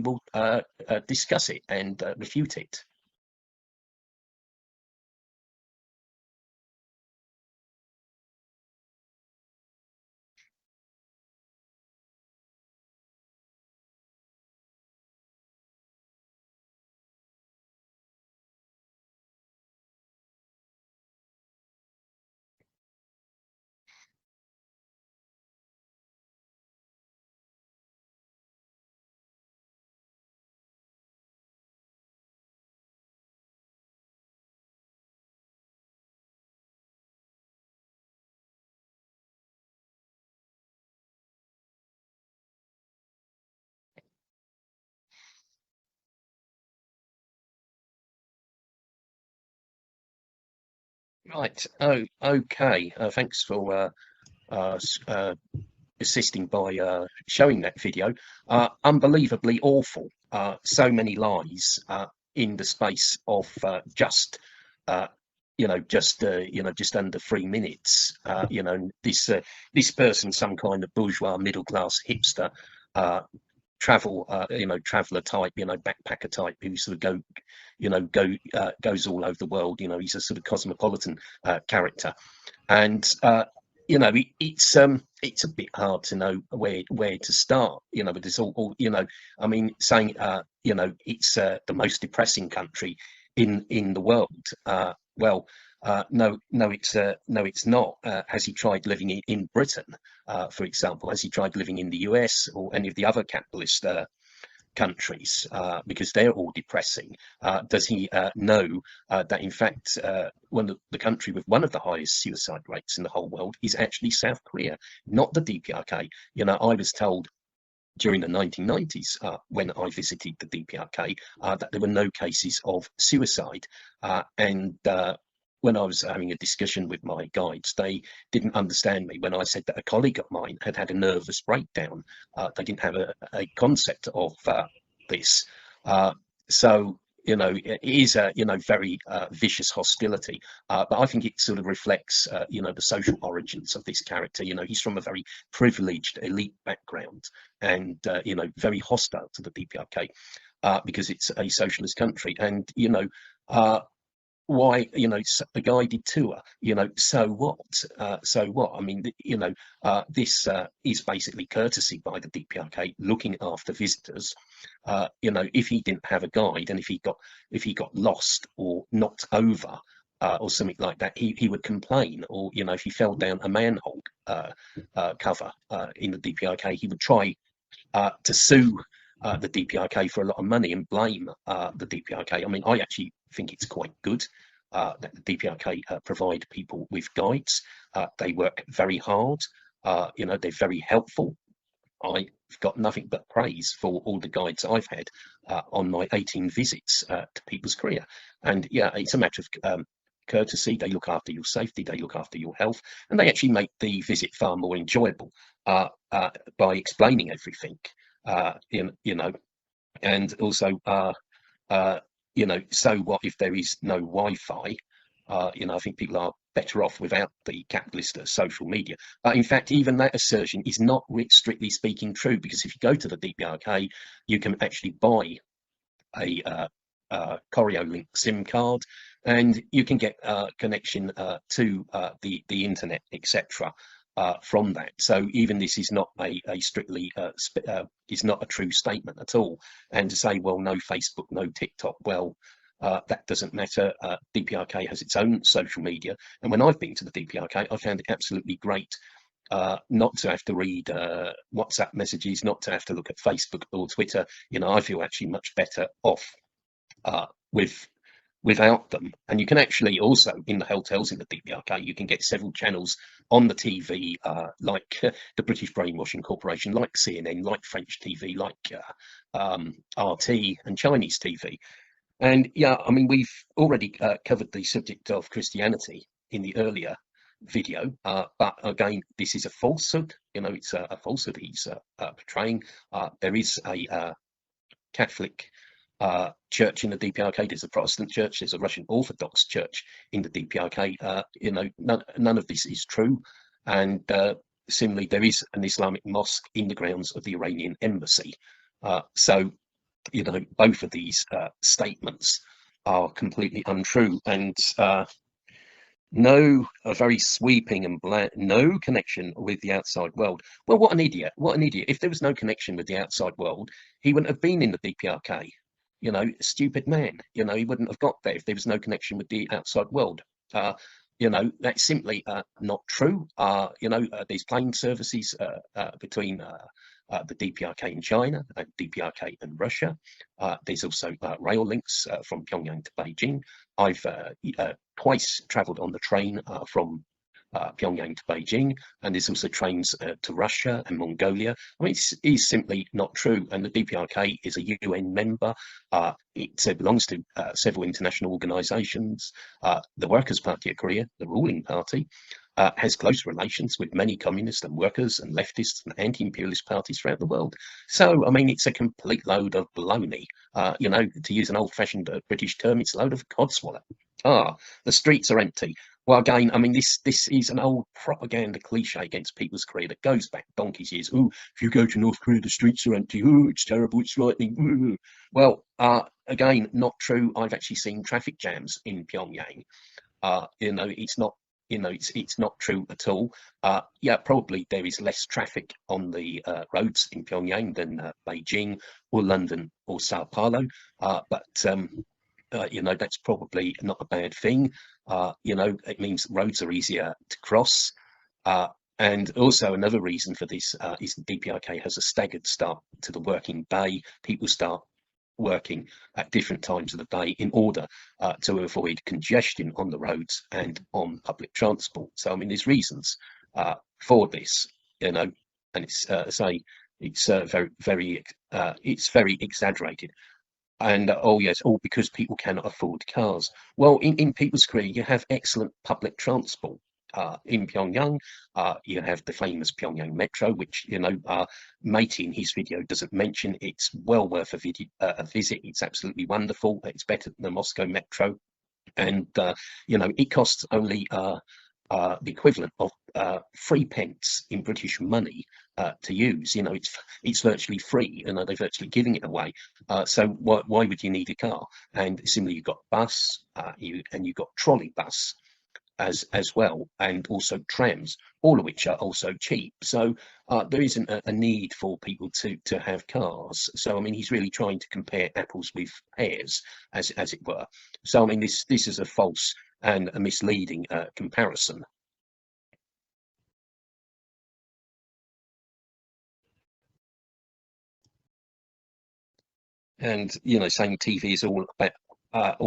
will discuss it and refute it. Right. Oh, okay. Thanks for assisting by showing that video. Unbelievably awful. So many lies in the space of uh, just under 3 minutes. This person, some kind of bourgeois middle class hipster. Traveler type, backpacker type, who sort of goes all over the world. He's a sort of cosmopolitan character, and it's a bit hard to know where to start, with this all I mean, saying it's the most depressing country in the world. No, it's not. Has he tried living in Britain, for example? Has he tried living in the US or any of the other capitalist countries, because they're all depressing? Does he know that, in fact, the country with one of the highest suicide rates in the whole world is actually South Korea, not the DPRK? I was told during the 1990s, when I visited the DPRK, that there were no cases of suicide. And when I was having a discussion with my guides, they didn't understand me when I said that a colleague of mine had had a nervous breakdown. They didn't have a concept of this. So it is a very vicious hostility, but I think it sort of reflects the social origins of this character. He's from a very privileged elite background, and very hostile to the DPRK, because it's a socialist country. And why, a guided tour, so what? I mean, this is basically courtesy by the DPRK looking after visitors. If he didn't have a guide, and if he got lost or knocked over, or something like that, he would complain. Or if he fell down a manhole cover in the DPRK, he would try to sue the DPRK for a lot of money and blame the DPRK. I mean, I actually think it's quite good that the DPRK provide people with guides. They work very hard. They're very helpful. I've got nothing but praise for all the guides I've had on my 18 visits to people's career. And yeah, it's a matter of courtesy. They look after your safety, they look after your health, and they actually make the visit far more enjoyable by explaining everything. And also, so what if there is no Wi-Fi? I think people are better off without the capitalist social media. In fact, even that assertion is not strictly speaking true, because if you go to the DPRK, you can actually buy a Coriolink SIM card, and you can get connection to the internet, etc. From that. So even this is not a strictly is not a true statement at all. And to say, well, no Facebook, no TikTok, well, that doesn't matter. DPRK has its own social media, and when I've been to the DPRK, I found it absolutely great not to have to read WhatsApp messages, not to have to look at Facebook or Twitter. I feel actually much better off without them. And you can actually also, in the hotels in the DPRK, you can get several channels on the TV, like the British Brainwashing Corporation, like CNN, like French TV, like RT and Chinese TV. And yeah, I mean, we've already covered the subject of Christianity in the earlier video, but again, this is a falsehood. It's a falsehood he's portraying. There is a Catholic church in the DPRK. There's a Protestant church. There's a Russian Orthodox church in the DPRK. None of this is true. And similarly, there is an Islamic mosque in the grounds of the Iranian embassy. So you know, both of these statements are completely untrue, and no, a very sweeping and bland, no connection with the outside world. Well, what an idiot! What an idiot! If there was no connection with the outside world, he wouldn't have been in the DPRK. You know, stupid man. You know, he wouldn't have got there if there was no connection with the outside world. Uh, you know, that's simply not true. You know, there's plane services between the DPRK in China and DPRK in Russia. There's also rail links from Pyongyang to Beijing. I've twice travelled on the train from Pyongyang to Beijing, and there's also trains to Russia and Mongolia. I mean, it's simply not true. And the DPRK is a UN member. It belongs to several international organisations. The Workers' Party of Korea, the ruling party, has close relations with many communist and workers and leftists and anti-imperialist parties throughout the world. So, I mean, it's a complete load of baloney. You know, to use an old-fashioned British term, it's a load of codswallop. The streets are empty. Well, again, I mean, this is an old propaganda cliche against people's Korea that goes back donkey's years. Oh, if you go to North Korea, the streets are empty. Oh, it's terrible. It's frightening. Ooh. Well, again, not true. I've actually seen traffic jams in Pyongyang. You know, it's not. You know, it's not true at all. Yeah, probably there is less traffic on the roads in Pyongyang than Beijing or London or Sao Paulo. But you know, that's probably not a bad thing. You know, it means roads are easier to cross. And also another reason for this is the DPRK has a staggered start to the working day. People start working at different times of the day in order to avoid congestion on the roads and on public transport. So, I mean, there's reasons for this, you know, and it's say it's it's very exaggerated. And oh yes, all because people cannot afford cars. Well, in People's Korea, you have excellent public transport. In Pyongyang, you have the famous Pyongyang Metro, which, you know, Matey in his video doesn't mention. It's well worth a visit. It's absolutely wonderful. It's better than the Moscow Metro. And, you know, it costs only the equivalent of 3 pence in British money to use. You know, it's virtually free. You know, they're virtually giving it away. So why would you need a car? And similarly, you've got bus, you've got trolley bus as well, and also trams, all of which are also cheap. So there isn't a need for people to have cars. So I mean, he's really trying to compare apples with pears, as it were. So I mean, this is a false and a misleading comparison. And you know, saying TV is all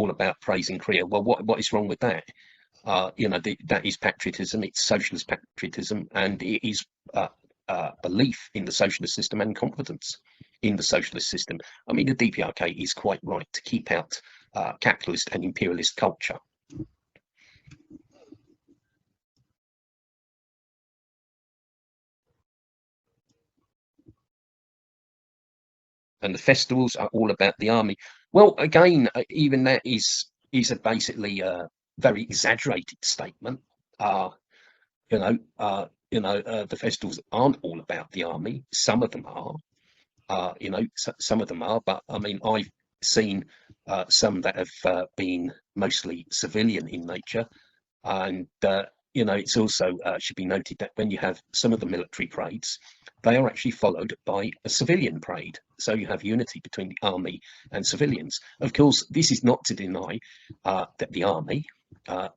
about praising Korea. Well, what is wrong with that? You know, that is patriotism. It's socialist patriotism, and it is belief in the socialist system and confidence in the socialist system. I mean, the DPRK is quite right to keep out capitalist and imperialist culture. And the festivals are all about the army. Well, again, even that is a basically a very exaggerated statement. Uh, the festivals aren't all about the army. Some of them are. You know, some of them are, but I mean, I've seen some that have been mostly civilian in nature, and you know, it's also should be noted that when you have some of the military parades, they are actually followed by a civilian parade. So you have unity between the army and civilians. Of course, this is not to deny that the army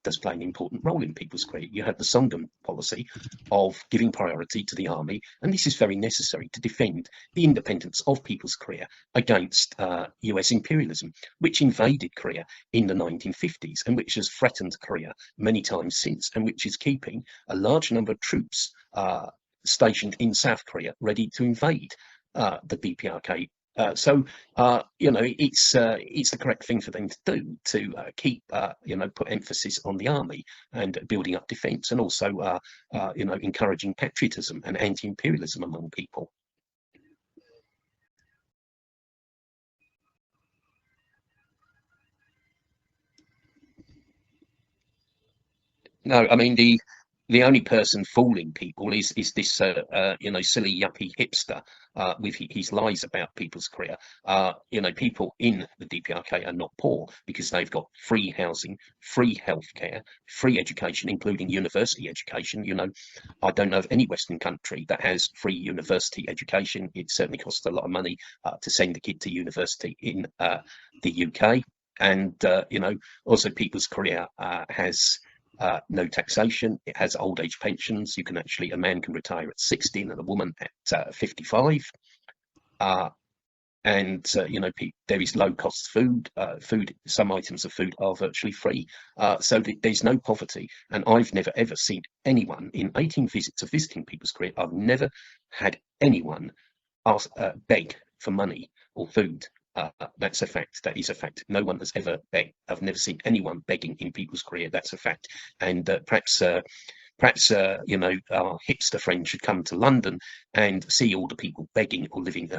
does play an important role in people's career. You have the Sungun policy of giving priority to the army, and this is very necessary to defend the independence of people's Korea against US imperialism, which invaded Korea in the 1950s and which has threatened Korea many times since, and which is keeping a large number of troops stationed in South Korea ready to invade the DPRK. You know, it's the correct thing for them to do to keep you know, put emphasis on the army and building up defence, and also you know, encouraging patriotism and anti-imperialism among people. No, I mean the only person fooling people is this you know, silly yuppie hipster with his lies about people's career. You know, people in the DPRK are not poor because they've got free housing, free healthcare, free education, including university education. You know, I don't know of any Western country that has free university education. It certainly costs a lot of money to send a kid to university in the UK. And you know, also people's career has no taxation. It has old age pensions. You can actually, a man can retire at 60 and a woman at 55. And you know, there is low cost food. Some items of food are virtually free. So there's no poverty. And I've never ever seen anyone in 18 visits of visiting people's career. I've never had anyone ask, beg for money or food. That's a fact. That is a fact. No one has ever begged. I've never seen anyone begging in people's career. That's a fact. And perhaps you know, our hipster friend should come to London and see all the people begging or living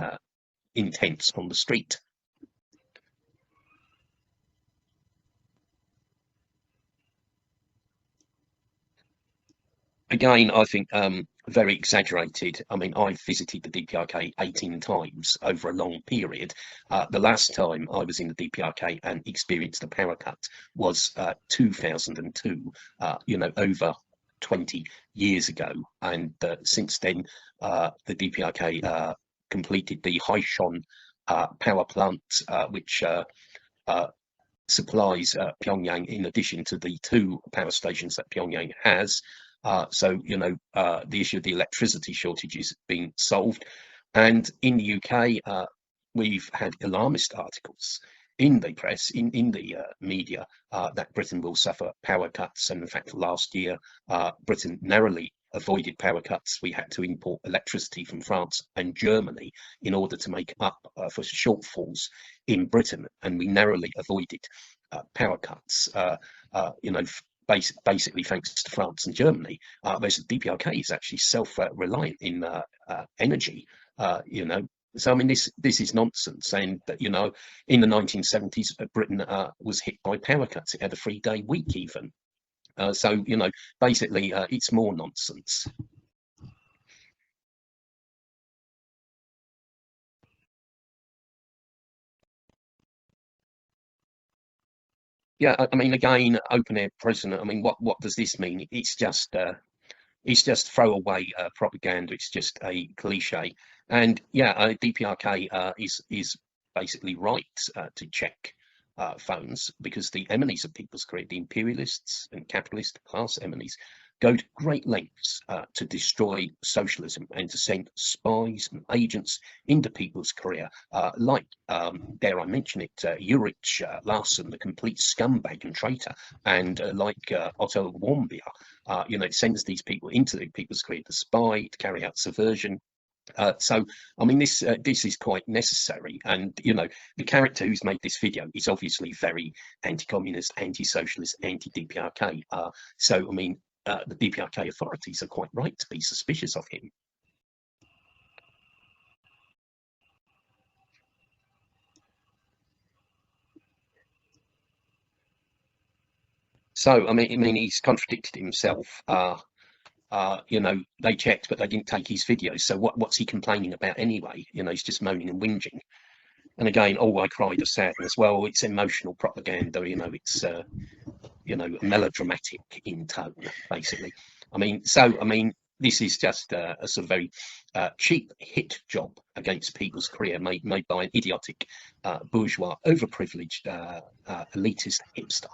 in tents on the street. Again, I think very exaggerated. I mean, I've visited the DPRK 18 times over a long period. The last time I was in the DPRK and experienced a power cut was 2002, you know, over 20 years ago. And since then, the DPRK completed the Haishon power plant, which supplies Pyongyang in addition to the 2 power stations that Pyongyang has. So, you know, the issue of the electricity shortage is being solved. And in the UK, we've had alarmist articles in the press, in the media, that Britain will suffer power cuts. And in fact, last year, Britain narrowly avoided power cuts. We had to import electricity from France and Germany in order to make up for shortfalls in Britain. And we narrowly avoided power cuts, you know, basically thanks to France and Germany. Whereas the DPRK is actually self-reliant in energy, you know. So I mean, this is nonsense. And you know, in the 1970s, Britain was hit by power cuts. It had a 3-day week even. So you know, basically, it's more nonsense. Yeah, I mean, again, open air prison. I mean, what does this mean? It's just throwaway propaganda. It's just a cliche. And yeah, DPRK is basically right to check phones because the enemies of people's career, the imperialists and capitalist class enemies, go to great lengths to destroy socialism and to send spies and agents into people's career, like, dare I mention it, Ulrich Larsen, the complete scumbag and traitor, and like Otto Warmbier. You know, it sends these people into the people's career to spy, to carry out subversion. So, I mean, this is quite necessary, and you know, the character who's made this video is obviously very anti-communist, anti-socialist, anti-DPRK. So, I mean, the DPRK authorities are quite right to be suspicious of him. So, I mean, he's contradicted himself. You know, they checked, but they didn't take his videos. So what's he complaining about anyway? You know, he's just moaning and whinging. And again, oh, I cried of sadness. Well, it's emotional propaganda. You know, it's you know, melodramatic in tone, basically. I mean, so I mean, this is just a sort of very cheap hit job against people's career made by an idiotic, bourgeois, overprivileged, elitist hipster.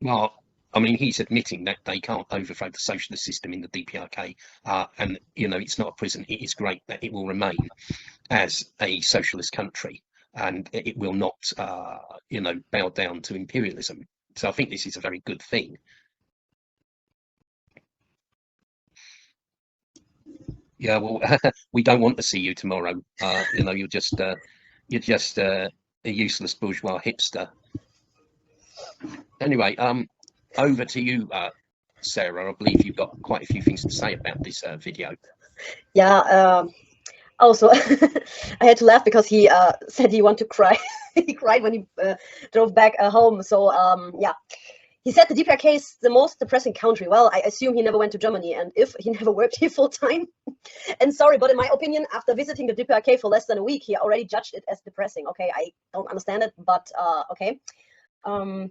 Well, I mean, he's admitting that they can't overthrow the socialist system in the DPRK, and you know, it's not a prison. It is great that it will remain as a socialist country, and it will not, you know, bow down to imperialism. So I think this is a very good thing. Yeah, well, we don't want to see you tomorrow. You know, you're just a useless bourgeois hipster. Anyway, over to you, Sarah. I believe you've got quite a few things to say about this video. Yeah. Also, I had to laugh because he said he wanted to cry. He cried when he drove back home. So yeah. He said the DPRK is the most depressing country. Well, I assume he never went to Germany, and if he never worked here full time. And sorry, but in my opinion, after visiting the DPRK for less than a week, he already judged it as depressing. Okay, I don't understand it, but okay.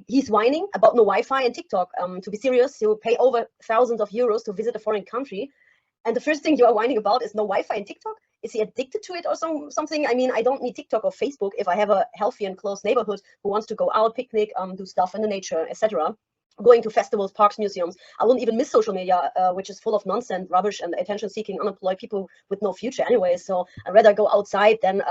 He's whining about no Wi-Fi and TikTok. To be serious, he will pay over thousands of euros to visit a foreign country. And the first thing you are whining about is no Wi-Fi and TikTok? Is he addicted to it or something? I mean, I don't need TikTok or Facebook if I have a healthy and close neighborhood who wants to go out, picnic, do stuff in the nature, etc. Going to festivals, parks, museums. I wouldn't even miss social media, which is full of nonsense, rubbish, and attention-seeking, unemployed people with no future anyway. So I'd rather go outside than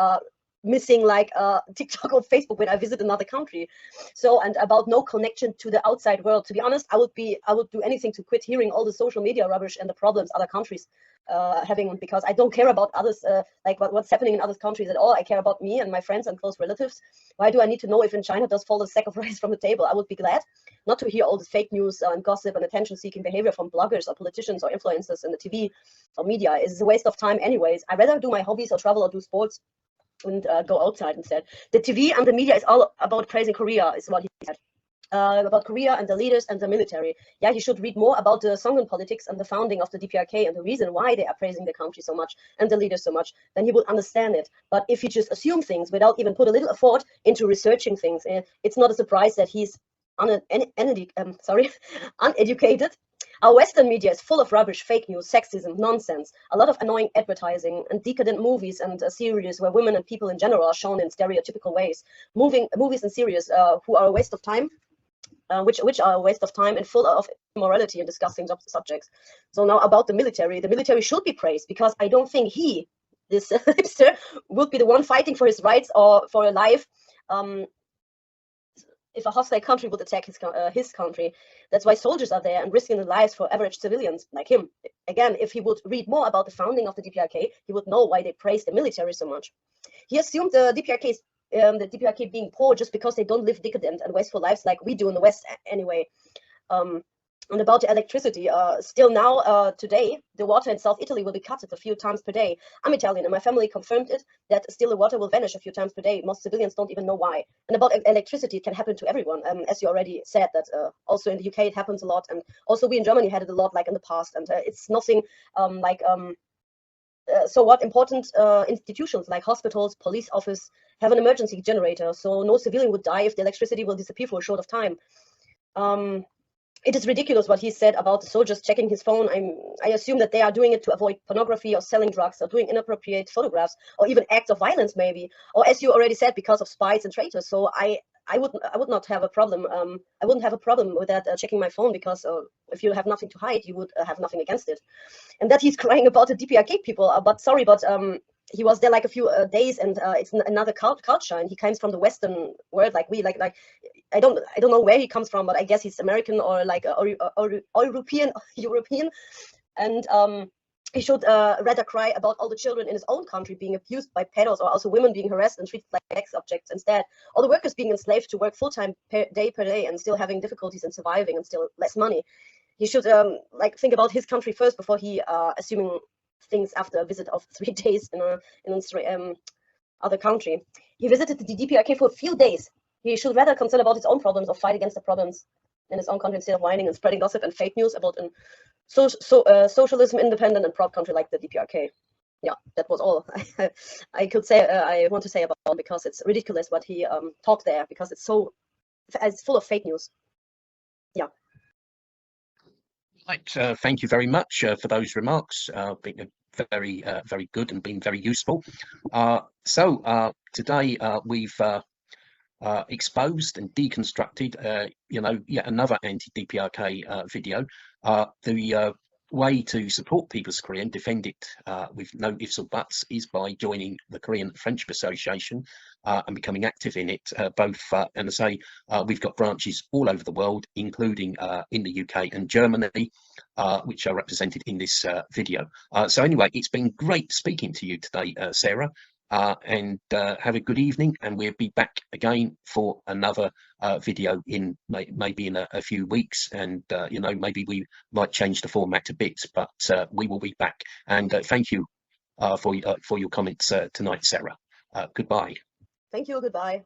missing like TikTok or Facebook when I visit another country. So, and about no connection to the outside world. To be honest, I would do anything to quit hearing all the social media rubbish and the problems other countries having, because I don't care about others, like what's happening in other countries at all. I care about me and my friends and close relatives. Why do I need to know if in China does fall a sack of rice from the table? I would be glad not to hear all this fake news and gossip and attention-seeking behavior from bloggers or politicians or influencers in the TV or media. It's a waste of time anyways. I'd rather do my hobbies or travel or do sports and go outside instead. The TV and the media is all about praising Korea, is what he said. About Korea and the leaders and the military. Yeah, he should read more about the Sungun politics and the founding of the DPRK and the reason why they are praising the country so much and the leaders so much. Then he would understand it. But if he just assume things without even put a little effort into researching things, it's not a surprise that he's uneducated. Our Western media is full of rubbish, fake news, sexism, nonsense, a lot of annoying advertising and decadent movies and series where women and people in general are shown in stereotypical ways. Movies and series who are a waste of time, which are a waste of time and full of immorality and disgusting subjects. So now about the military should be praised, because I don't think he, this hipster, would be the one fighting for his rights or for a life. If a hostile country would attack his country. That's why soldiers are there and risking their lives for average civilians like him. Again, if he would read more about the founding of the DPRK, he would know why they praise the military so much. He assumed the DPRK being poor just because they don't live decadent and wasteful lives like we do in the West anyway. And about the electricity, still now, today, the water in South Italy will be cut a few times per day. I'm Italian and my family confirmed it, that still the water will vanish a few times per day. Most civilians don't even know why. And about electricity, it can happen to everyone. As you already said, that also in the UK it happens a lot. And also we in Germany had it a lot like in the past. And it's nothing so what important institutions like hospitals, police office have an emergency generator. So no civilian would die if the electricity will disappear for a short of time. It is ridiculous what he said about the soldiers checking his phone. I assume that they are doing it to avoid pornography or selling drugs or doing inappropriate photographs or even acts of violence maybe. Or as you already said, because of spies and traitors. So I would not have a problem. I wouldn't have a problem with that checking my phone, because if you have nothing to hide, you would have nothing against it. And that he's crying about the DPRK people. But sorry, but he was there like a few days, and it's another culture, and he comes from the Western world, like we, like I don't know where he comes from, but I guess he's American or like European, and he should rather cry about all the children in his own country being abused by pedos, or also women being harassed and treated like sex objects instead, all the workers being enslaved to work full-time per day and still having difficulties in surviving and still less money. He should like think about his country first before he assuming things after a visit of 3 days in other country. He visited the DPRK for a few days. He should rather concern about his own problems or fight against the problems in his own country instead of whining and spreading gossip and fake news about a socialism, independent and proud country like the DPRK. Yeah, that was all I could say. I want to say about it, because it's ridiculous what he talked there, because it's full of fake news. Yeah. Right, thank you very much for those remarks. Been very, very good and been very useful. So today we've exposed and deconstructed, yet another anti-DPRK video. The way to support People's Korea and defend it with no ifs or buts is by joining the Korean Friendship Association and becoming active in it, both, and I say, we've got branches all over the world, including in the UK and Germany, which are represented in this video. So anyway, it's been great speaking to you today, Sarah. and have a good evening, and we'll be back again for another video in maybe in a few weeks, and you know, maybe we might change the format a bit, but we will be back. And thank you for your comments tonight, Sarah. Goodbye. Thank you. Goodbye.